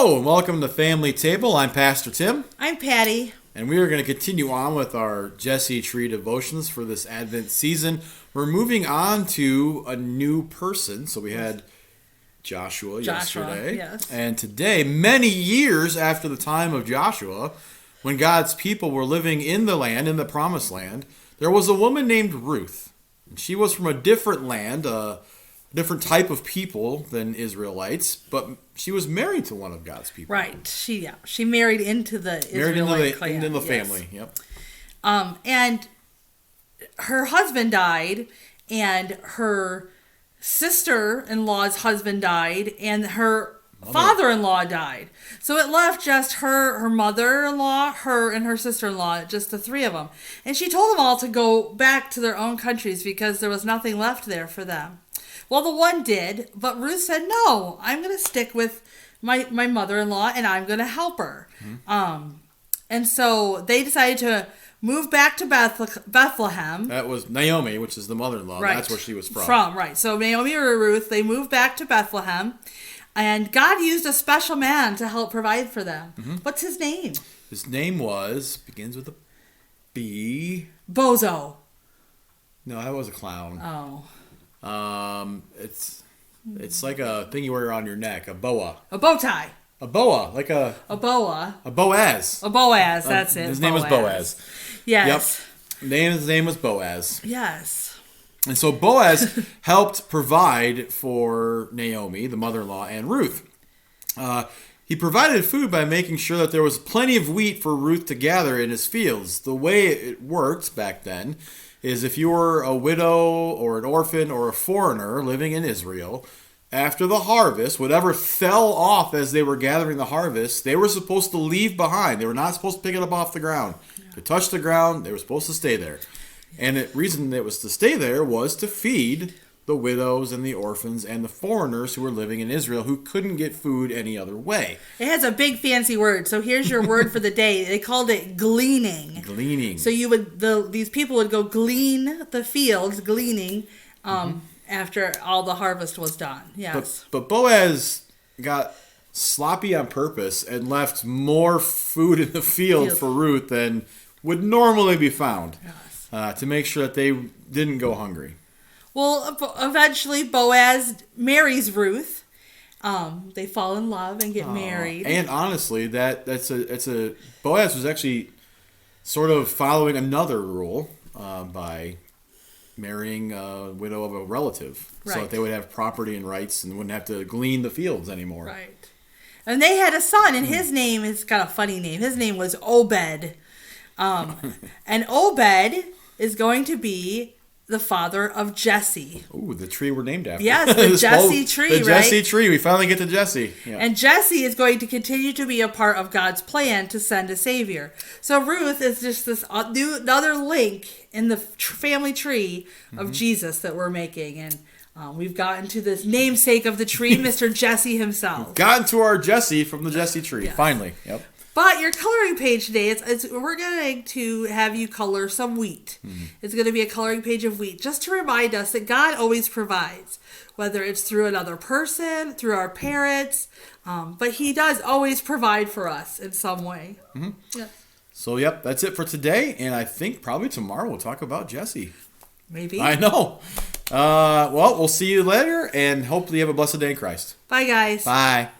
Hello and welcome to Family Table. I'm Pastor Tim. I'm Patty. And we are going to continue on with our Jesse Tree devotions for this Advent season. We're moving on to a new person. So we had Joshua yesterday. Yes. And today, many years after the time of Joshua, when God's people were living in the land, in the promised land, there was a woman named Ruth. And she was from a different land, different type of people than Israelites, but she was married to one of God's people. Right. She married into the Israelite clan. Into the family. Yep. And her husband died, and her sister-in-law's husband died, and her father-in-law died. So it left just her mother-in-law, her, and her sister-in-law, just the three of them. And she told them all to go back to their own countries because there was nothing left there for them. Well, the one did, but Ruth said, no, I'm going to stick with my mother-in-law, and I'm going to help her. Mm-hmm. And so they decided to move back to Bethlehem. That was Naomi, which is the mother-in-law. Right. That's where she was from. Right. So Naomi or Ruth, they moved back to Bethlehem, and God used a special man to help provide for them. Mm-hmm. What's his name? His name begins with a B. Bozo. No, that was a clown. Oh. It's like a thing you wear around your neck, a boa. A bow tie. A boa, like a boa. A Boaz. A Boaz, that's it. His name was Boaz. Yes. Yep. His name was Boaz. Yes. And so Boaz helped provide for Naomi, the mother-in-law, and Ruth. He provided food by making sure that there was plenty of wheat for Ruth to gather in his fields. The way it worked back then is if you were a widow or an orphan or a foreigner living in Israel, after the harvest, whatever fell off as they were gathering the harvest, they were supposed to leave behind. They were not supposed to pick it up off the ground. If it touched the ground, they were supposed to stay there. And the reason it was to stay there was to feed the widows and the orphans and the foreigners who were living in Israel who couldn't get food any other way. It has a big fancy word. So here's your word for the day. They called it gleaning. Gleaning. So these people would go glean the fields, gleaning, after all the harvest was done. Yes. But Boaz got sloppy on purpose and left more food in the field for Ruth than would normally be found. Yes. To make sure that they didn't go hungry. Well, eventually Boaz marries Ruth. They fall in love and get married. And honestly, Boaz was actually sort of following another rule by marrying a widow of a relative, so that they would have property and rights and wouldn't have to glean the fields anymore. Right. And they had a son, and his name is got a funny name. His name was Obed. And Obed is going to be the father of Jesse. Ooh, the tree we're named after. Yes, the Jesse tree, the Jesse tree. We finally get to Jesse. Yeah. And Jesse is going to continue to be a part of God's plan to send a savior. So Ruth is just this another link in the family tree of Jesus that we're making. And we've gotten to this namesake of the tree, Mr. Jesse himself. We've gotten to our Jesse from the Jesse tree. Yes. Finally. Yep. But your coloring page today, we're going to have you color some wheat. Mm-hmm. It's going to be a coloring page of wheat, just to remind us that God always provides, whether it's through another person, through our parents, but he does always provide for us in some way. Mm-hmm. Yeah. So, that's it for today, and I think probably tomorrow we'll talk about Jesse. Maybe. I know. Well, we'll see you later, and hopefully you have a blessed day in Christ. Bye, guys. Bye.